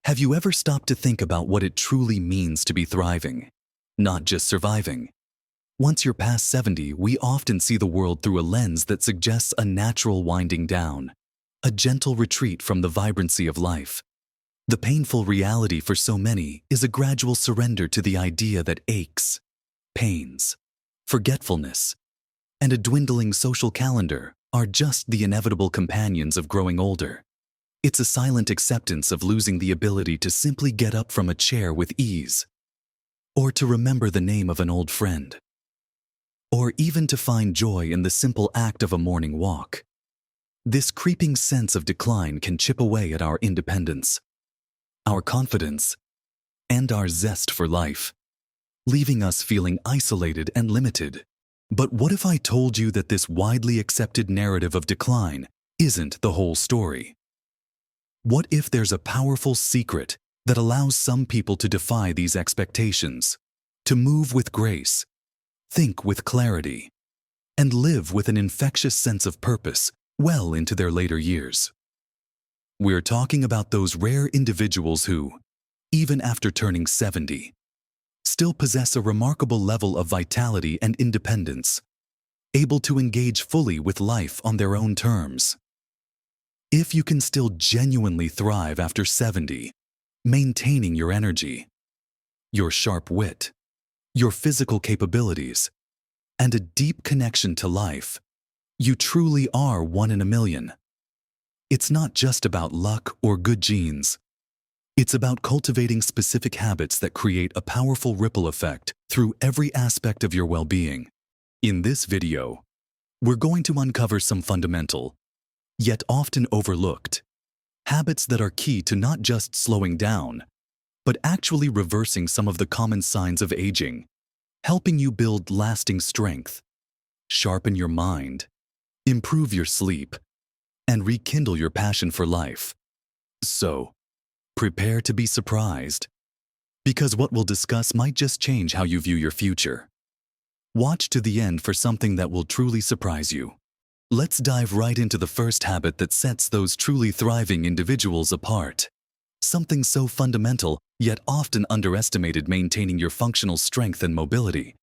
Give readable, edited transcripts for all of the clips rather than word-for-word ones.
Have you ever stopped to think about what it truly means to be thriving, not just surviving? Once you're past 70, we often see the world through a lens that suggests a natural winding down, a gentle retreat from the vibrancy of life. The painful reality for so many is a gradual surrender to the idea that aches, pains, forgetfulness, and a dwindling social calendar are just the inevitable companions of growing older. It's a silent acceptance of losing the ability to simply get up from a chair with ease, or to remember the name of an old friend, or even to find joy in the simple act of a morning walk. This creeping sense of decline can chip away at our independence, our confidence, and our zest for life, leaving us feeling isolated and limited. But what if I told you that this widely accepted narrative of decline isn't the whole story? What if there's a powerful secret that allows some people to defy these expectations, to move with grace, think with clarity, and live with an infectious sense of purpose well into their later years? We're talking about those rare individuals who, even after turning 70, still possess a remarkable level of vitality and independence, able to engage fully with life on their own terms. If you can still genuinely thrive after 70, maintaining your energy, your sharp wit, your physical capabilities, and a deep connection to life, you truly are one in a million. It's not just about luck or good genes. It's about cultivating specific habits that create a powerful ripple effect through every aspect of your well-being. In this video, we're going to uncover some fundamental, yet often overlooked, habits that are key to not just slowing down, but actually reversing some of the common signs of aging, helping you build lasting strength, sharpen your mind, improve your sleep, and rekindle your passion for life. So, prepare to be surprised, because what we'll discuss might just change how you view your future. Watch to the end for something that will truly surprise you. Let's dive right into the first habit that sets those truly thriving individuals apart. Something so fundamental, yet often underestimated: maintaining your functional strength and mobility.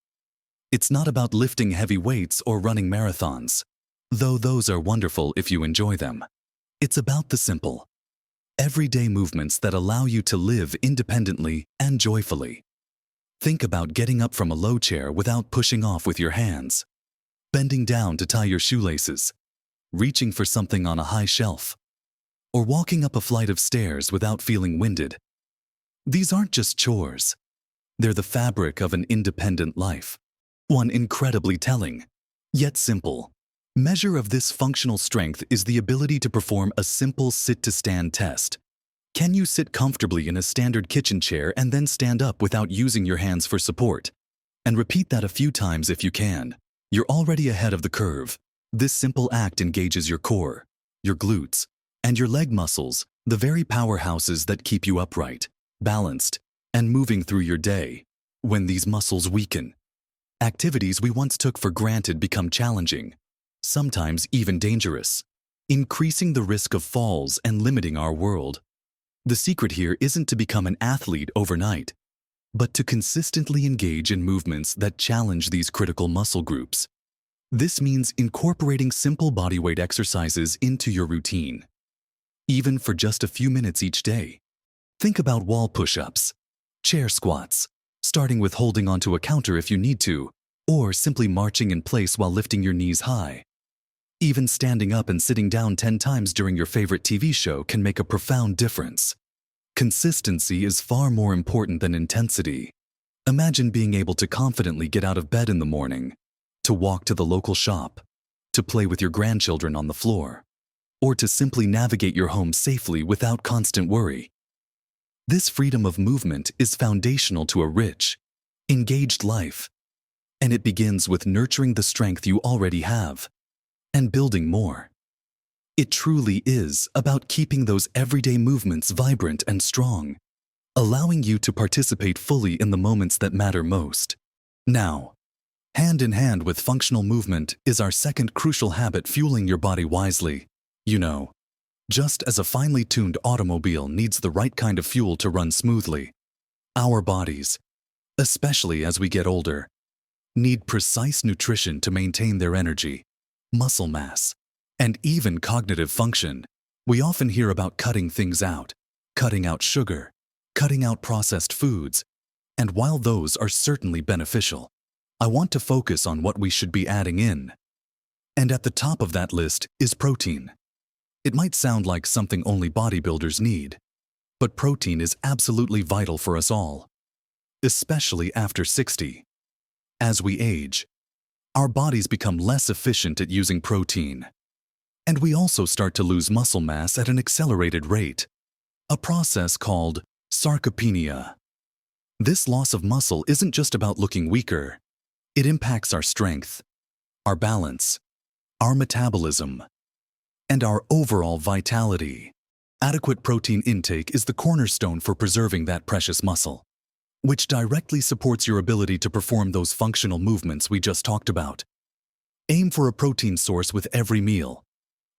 It's not about lifting heavy weights or running marathons, though those are wonderful if you enjoy them. It's about the simple, everyday movements that allow you to live independently and joyfully. Think about getting up from a low chair without pushing off with your hands, bending down to tie your shoelaces, reaching for something on a high shelf, or walking up a flight of stairs without feeling winded. These aren't just chores. They're the fabric of an independent life. One incredibly telling, yet simple, measure of this functional strength is the ability to perform a simple sit-to-stand test. Can you sit comfortably in a standard kitchen chair and then stand up without using your hands for support? And repeat that a few times if you can. You're already ahead of the curve. This simple act engages your core, your glutes, and your leg muscles, the very powerhouses that keep you upright, balanced, and moving through your day. When these muscles weaken, activities we once took for granted become challenging, sometimes even dangerous, increasing the risk of falls and limiting our world. The secret here isn't to become an athlete overnight, but to consistently engage in movements that challenge these critical muscle groups. This means incorporating simple bodyweight exercises into your routine, even for just a few minutes each day. Think about wall push-ups, chair squats, starting with holding onto a counter if you need to, or simply marching in place while lifting your knees high. Even standing up and sitting down 10 times during your favorite TV show can make a profound difference. Consistency is far more important than intensity. Imagine being able to confidently get out of bed in the morning, to walk to the local shop, to play with your grandchildren on the floor, or to simply navigate your home safely without constant worry. This freedom of movement is foundational to a rich, engaged life, and it begins with nurturing the strength you already have and building more. It truly is about keeping those everyday movements vibrant and strong, allowing you to participate fully in the moments that matter most. Now, hand in hand with functional movement is our second crucial habit: fueling your body wisely. You know, Just as a finely tuned automobile needs the right kind of fuel to run smoothly, our bodies, especially as we get older, need precise nutrition to maintain their energy, muscle mass, and even cognitive function. We often hear about cutting things out, cutting out sugar, cutting out processed foods, and while those are certainly beneficial, I want to focus on what we should be adding in. And at the top of that list is protein. It might sound like something only bodybuilders need, but protein is absolutely vital for us all, especially after 60. As we age, our bodies become less efficient at using protein, and we also start to lose muscle mass at an accelerated rate, a process called sarcopenia. This loss of muscle isn't just about looking weaker. It impacts our strength, our balance, our metabolism, and our overall vitality. Adequate protein intake is the cornerstone for preserving that precious muscle, which directly supports your ability to perform those functional movements we just talked about. Aim for a protein source with every meal.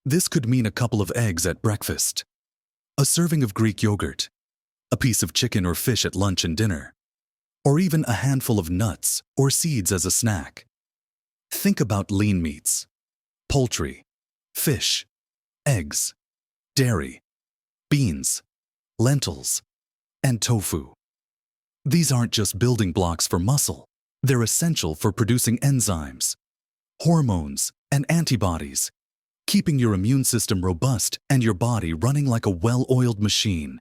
This could mean a couple of eggs at breakfast, a serving of Greek yogurt, a piece of chicken or fish at lunch and dinner, or even a handful of nuts or seeds as a snack. Think about lean meats, poultry, fish, eggs, dairy, beans, lentils, and tofu. These aren't just building blocks for muscle. They're essential for producing enzymes, hormones, and antibodies, keeping your immune system robust and your body running like a well-oiled machine.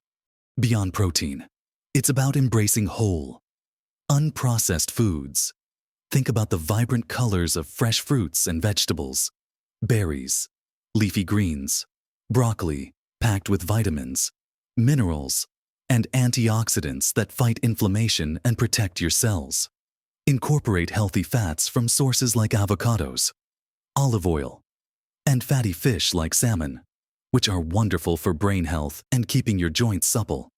Beyond protein, it's about embracing whole, unprocessed foods. Think about the vibrant colors of fresh fruits and vegetables, berries, leafy greens, broccoli packed with vitamins, minerals, and antioxidants that fight inflammation and protect your cells. Incorporate healthy fats from sources like avocados, olive oil, and fatty fish like salmon, which are wonderful for brain health and keeping your joints supple.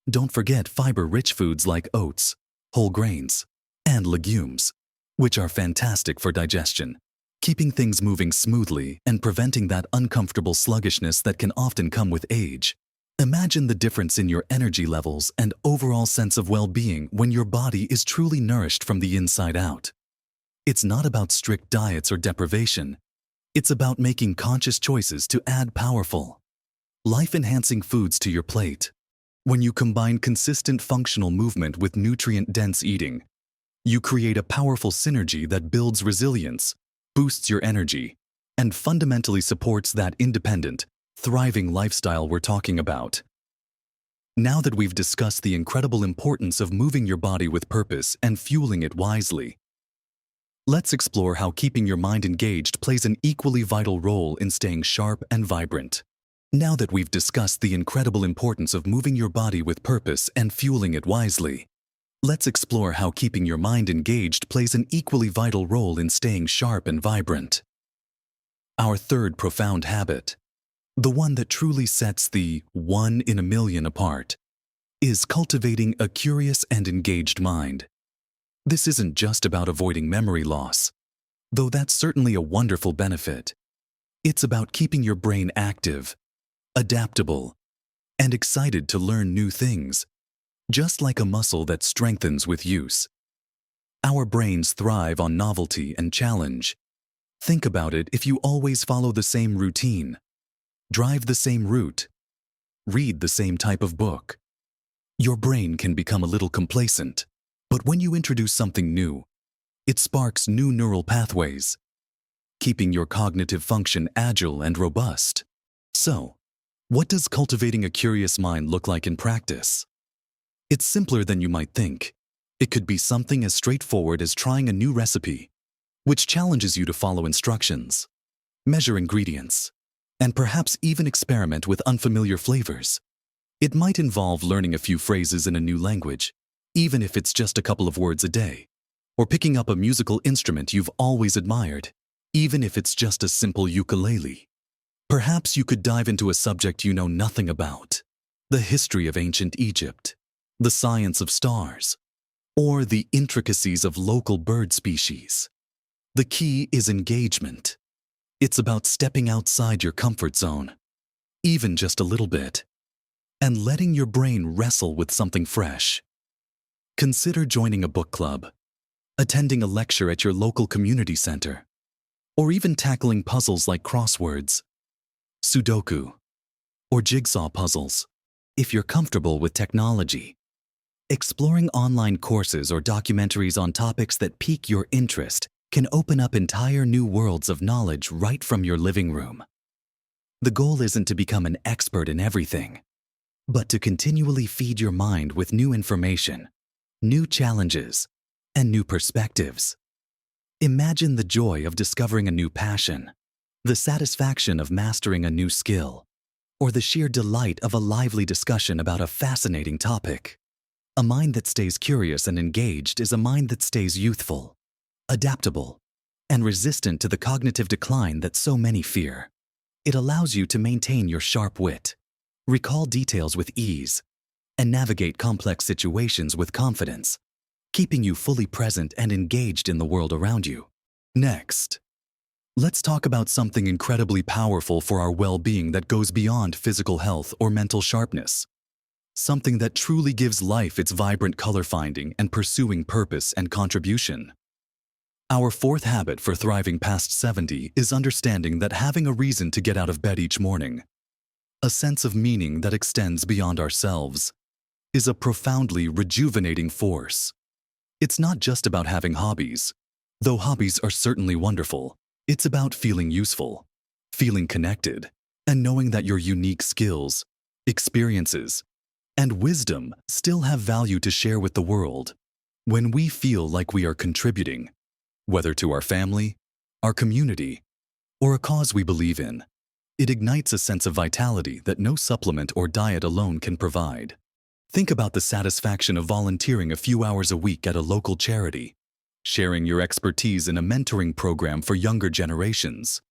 Don't forget fiber-rich foods like oats, whole grains, and legumes, which are fantastic for digestion, keeping things moving smoothly and preventing that uncomfortable sluggishness that can often come with age. Imagine the difference in your energy levels and overall sense of well-being when your body is truly nourished from the inside out. It's not about strict diets or deprivation. It's about making conscious choices to add powerful, life-enhancing foods to your plate. When you combine consistent functional movement with nutrient-dense eating, you create a powerful synergy that builds resilience, boosts your energy, and fundamentally supports that independent, thriving lifestyle we're talking about. Now that we've discussed the incredible importance of moving your body with purpose and fueling it wisely, let's explore how keeping your mind engaged plays an equally vital role in staying sharp and vibrant. Now that we've discussed the incredible importance of moving your body with purpose and fueling it wisely, let's explore how keeping your mind engaged plays an equally vital role in staying sharp and vibrant. Our third profound habit, the one that truly sets the 1 in a million apart, is cultivating a curious and engaged mind. This isn't just about avoiding memory loss, though that's certainly a wonderful benefit. It's about keeping your brain active, adaptable, and excited to learn new things, just like a muscle that strengthens with use. Our brains thrive on novelty and challenge. Think about it: if you always follow the same routine, drive the same route, read the same type of book, your brain can become a little complacent. But when you introduce something new, it sparks new neural pathways, keeping your cognitive function agile and robust. So, what does cultivating a curious mind look like in practice? It's simpler than you might think. It could be something as straightforward as trying a new recipe, which challenges you to follow instructions, measure ingredients, and perhaps even experiment with unfamiliar flavors. It might involve learning a few phrases in a new language, even if it's just a couple of words a day, or picking up a musical instrument you've always admired, even if it's just a simple ukulele. Perhaps you could dive into a subject you know nothing about, the history of ancient Egypt, the science of stars, or the intricacies of local bird species. The key is engagement. It's about stepping outside your comfort zone, even just a little bit, and letting your brain wrestle with something fresh. Consider joining a book club, attending a lecture at your local community center, or even tackling puzzles like crosswords, Sudoku, or jigsaw puzzles. If you're comfortable with technology, exploring online courses or documentaries on topics that pique your interest can open up entire new worlds of knowledge right from your living room. The goal isn't to become an expert in everything, but to continually feed your mind with new information, new challenges, and new perspectives. Imagine the joy of discovering a new passion, the satisfaction of mastering a new skill, or the sheer delight of a lively discussion about a fascinating topic. A mind that stays curious and engaged is a mind that stays youthful, adaptable, and resistant to the cognitive decline that so many fear. It allows you to maintain your sharp wit, recall details with ease, and navigate complex situations with confidence, keeping you fully present and engaged in the world around you. Next, let's talk about something incredibly powerful for our well-being that goes beyond physical health or mental sharpness. Something that truly gives life its vibrant color finding and pursuing purpose and contribution. Our fourth habit for thriving past 70 is understanding that having a reason to get out of bed each morning, a sense of meaning that extends beyond ourselves, is a profoundly rejuvenating force. It's not just about having hobbies, though hobbies are certainly wonderful. It's about feeling useful, feeling connected, and knowing that your unique skills, experiences, and wisdom still have value to share with the world. When we feel like we are contributing, whether to our family, our community, or a cause we believe in, it ignites a sense of vitality that no supplement or diet alone can provide. Think about the satisfaction of volunteering a few hours a week at a local charity, sharing your expertise in a mentoring program for younger generations,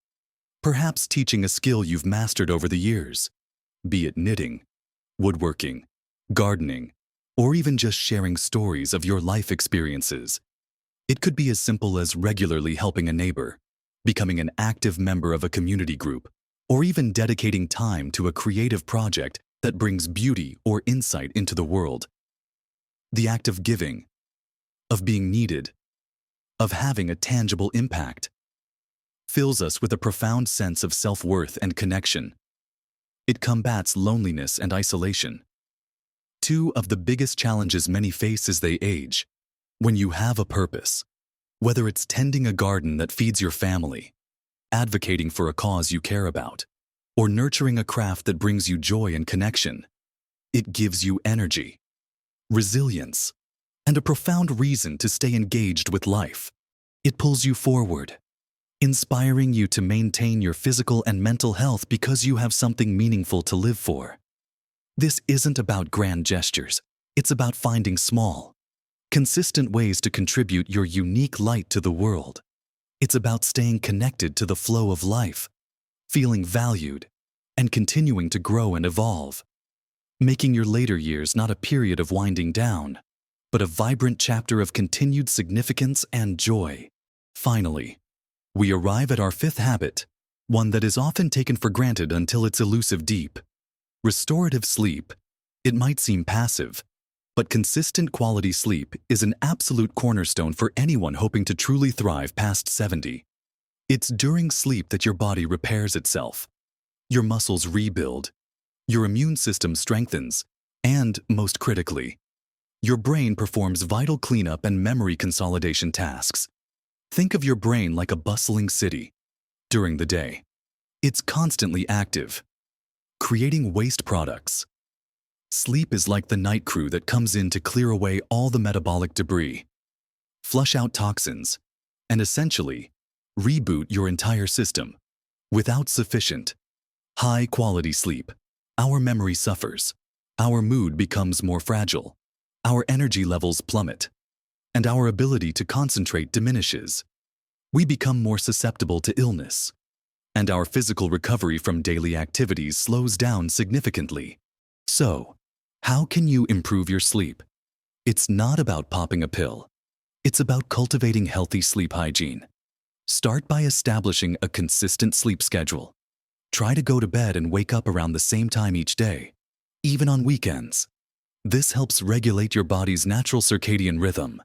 perhaps teaching a skill you've mastered over the years, be it knitting, woodworking, gardening, or even just sharing stories of your life experiences. It could be as simple as regularly helping a neighbor, becoming an active member of a community group, or even dedicating time to a creative project that brings beauty or insight into the world. The act of giving, of being needed, of having a tangible impact, fills us with a profound sense of self-worth and connection. It combats loneliness and isolation, two of the biggest challenges many face as they age. When you have a purpose, whether it's tending a garden that feeds your family, advocating for a cause you care about, or nurturing a craft that brings you joy and connection, it gives you energy, resilience, and a profound reason to stay engaged with life. It pulls you forward, inspiring you to maintain your physical and mental health because you have something meaningful to live for. This isn't about grand gestures. It's about finding small, consistent ways to contribute your unique light to the world. It's about staying connected to the flow of life, feeling valued, and continuing to grow and evolve, making your later years not a period of winding down, but a vibrant chapter of continued significance and joy. Finally, we arrive at our fifth habit, one that is often taken for granted until it's elusive deep. Restorative sleep. It might seem passive, but consistent quality sleep is an absolute cornerstone for anyone hoping to truly thrive past 70. It's during sleep that your body repairs itself, your muscles rebuild, your immune system strengthens, and, most critically, your brain performs vital cleanup and memory consolidation tasks. Think of your brain like a bustling city. During the day, it's constantly active, creating waste products. Sleep is like the night crew that comes in to clear away all the metabolic debris, flush out toxins, and essentially reboot your entire system. Without sufficient, high-quality sleep, our memory suffers, our mood becomes more fragile, our energy levels plummet, and our ability to concentrate diminishes. We become more susceptible to illness, and our physical recovery from daily activities slows down significantly. So, how can you improve your sleep? It's not about popping a pill. It's about cultivating healthy sleep hygiene. Start by establishing a consistent sleep schedule. Try to go to bed and wake up around the same time each day, even on weekends. This helps regulate your body's natural circadian rhythm.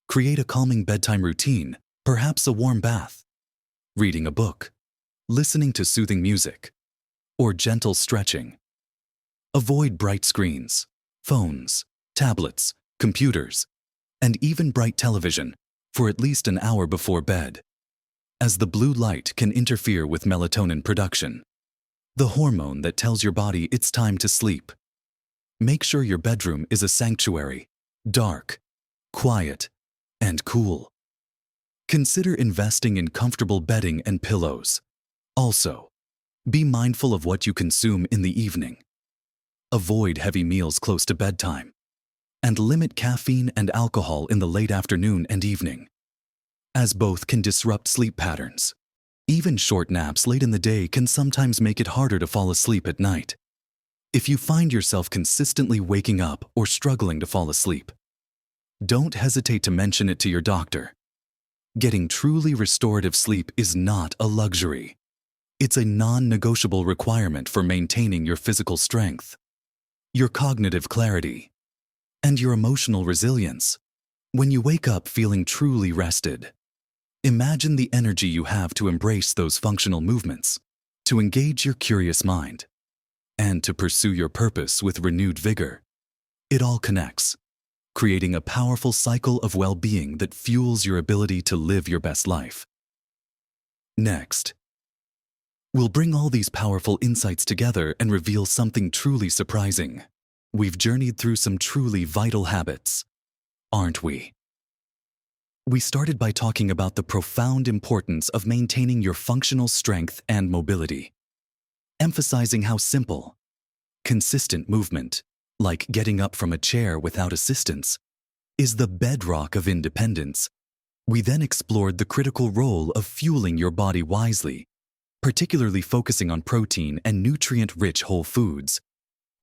Create a calming bedtime routine, perhaps a warm bath, reading a book, listening to soothing music, or gentle stretching. Avoid bright screens, phones, tablets, computers, and even bright television for at least an hour before bed, as the blue light can interfere with melatonin production, the hormone that tells your body it's time to sleep. Make sure your bedroom is a sanctuary, dark, quiet, and cool. Consider investing in comfortable bedding and pillows. Also, be mindful of what you consume in the evening. Avoid heavy meals close to bedtime, and limit caffeine and alcohol in the late afternoon and evening, as both can disrupt sleep patterns. Even short naps late in the day can sometimes make it harder to fall asleep at night. If you find yourself consistently waking up or struggling to fall asleep, don't hesitate to mention it to your doctor. Getting truly restorative sleep is not a luxury. It's a non-negotiable requirement for maintaining your physical strength, your cognitive clarity, and your emotional resilience. When you wake up feeling truly rested, imagine the energy you have to embrace those functional movements, to engage your curious mind, and to pursue your purpose with renewed vigor. It all connects, creating a powerful cycle of well-being that fuels your ability to live your best life. Next, we'll bring all these powerful insights together and reveal something truly surprising. We've journeyed through some truly vital habits, aren't we? We started by talking about the profound importance of maintaining your functional strength and mobility, emphasizing how simple, consistent movement, like getting up from a chair without assistance, is the bedrock of independence. We then explored the critical role of fueling your body wisely, particularly focusing on protein and nutrient-rich whole foods,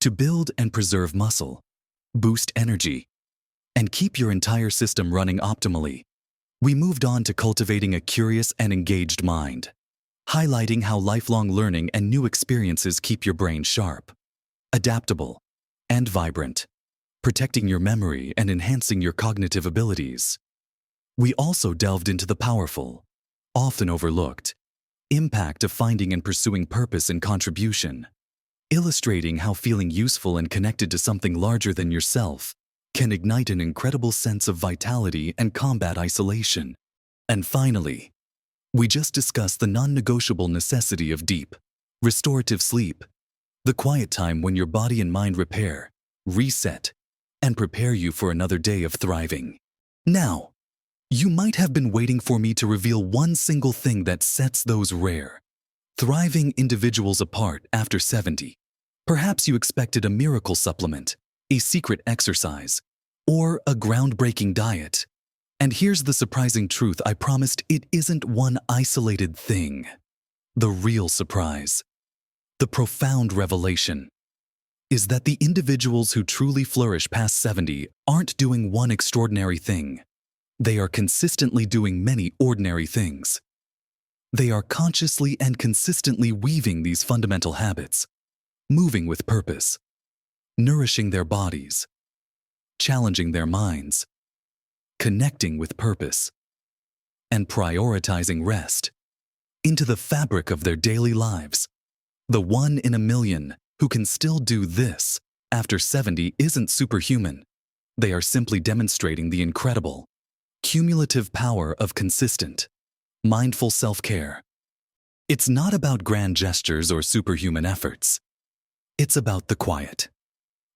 to build and preserve muscle, boost energy, and keep your entire system running optimally. We moved on to cultivating a curious and engaged mind, highlighting how lifelong learning and new experiences keep your brain sharp, adaptable, and vibrant, protecting your memory and enhancing your cognitive abilities. We also delved into the powerful, often overlooked, impact of finding and pursuing purpose and contribution, illustrating how feeling useful and connected to something larger than yourself can ignite an incredible sense of vitality and combat isolation. And finally, we just discussed the non-negotiable necessity of deep, restorative sleep, the quiet time when your body and mind repair, reset, and prepare you for another day of thriving. Now, you might have been waiting for me to reveal one single thing that sets those rare, thriving individuals apart after 70. Perhaps you expected a miracle supplement, a secret exercise, or a groundbreaking diet. And here's the surprising truth: I promised it isn't one isolated thing. The real surprise, the profound revelation, is that the individuals who truly flourish past 70 aren't doing one extraordinary thing. They are consistently doing many ordinary things. They are consciously and consistently weaving these fundamental habits, moving with purpose, nourishing their bodies, challenging their minds, connecting with purpose, and prioritizing rest into the fabric of their daily lives. The 1 in a million who can still do this after 70 isn't superhuman. They are simply demonstrating the incredible, cumulative power of consistent, mindful self-care. It's not about grand gestures or superhuman efforts. It's about the quiet,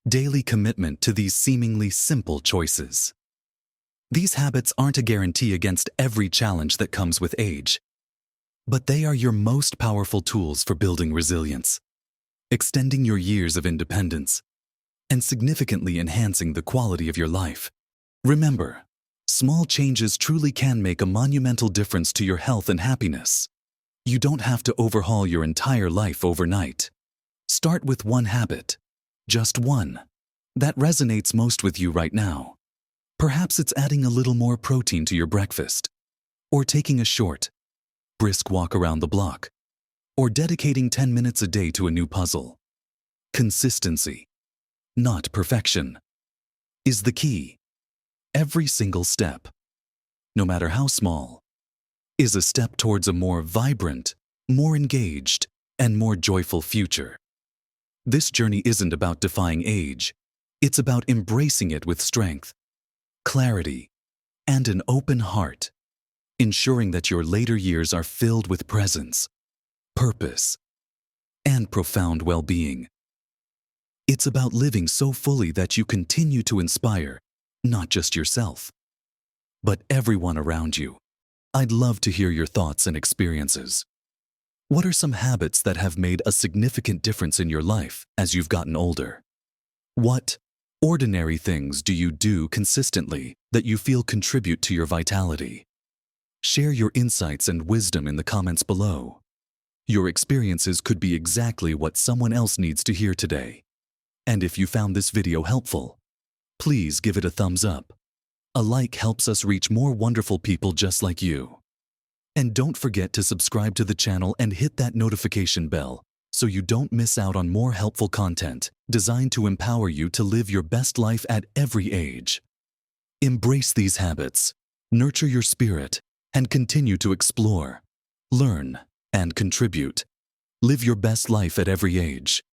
daily commitment to these seemingly simple choices. These habits aren't a guarantee against every challenge that comes with age, but they are your most powerful tools for building resilience, extending your years of independence, and significantly enhancing the quality of your life. Remember, small changes truly can make a monumental difference to your health and happiness. You don't have to overhaul your entire life overnight. Start with one habit, just one, that resonates most with you right now. Perhaps it's adding a little more protein to your breakfast, or taking a short, brisk walk around the block. or dedicating 10 minutes a day to a new puzzle. Consistency, not perfection, is the key. Every single step, no matter how small, is a step towards a more vibrant, more engaged, and more joyful future. This journey isn't about defying age. It's about embracing it with strength, clarity, and an open heart, ensuring that your later years are filled with presence, purpose, and profound well-being. It's about living so fully that you continue to inspire not just yourself, but everyone around you. I'd love to hear your thoughts and experiences. What are some habits that have made a significant difference in your life as you've gotten older? What ordinary things do you do consistently that you feel contribute to your vitality? Share your insights and wisdom in the comments below. Your experiences could be exactly what someone else needs to hear today. And if you found this video helpful, please give it a thumbs up. A like helps us reach more wonderful people just like you. And don't forget to subscribe to the channel and hit that notification bell so you don't miss out on more helpful content designed to empower you to live your best life at every age. Embrace these habits, nurture your spirit, and continue to explore, learn, and contribute. Live your best life at every age.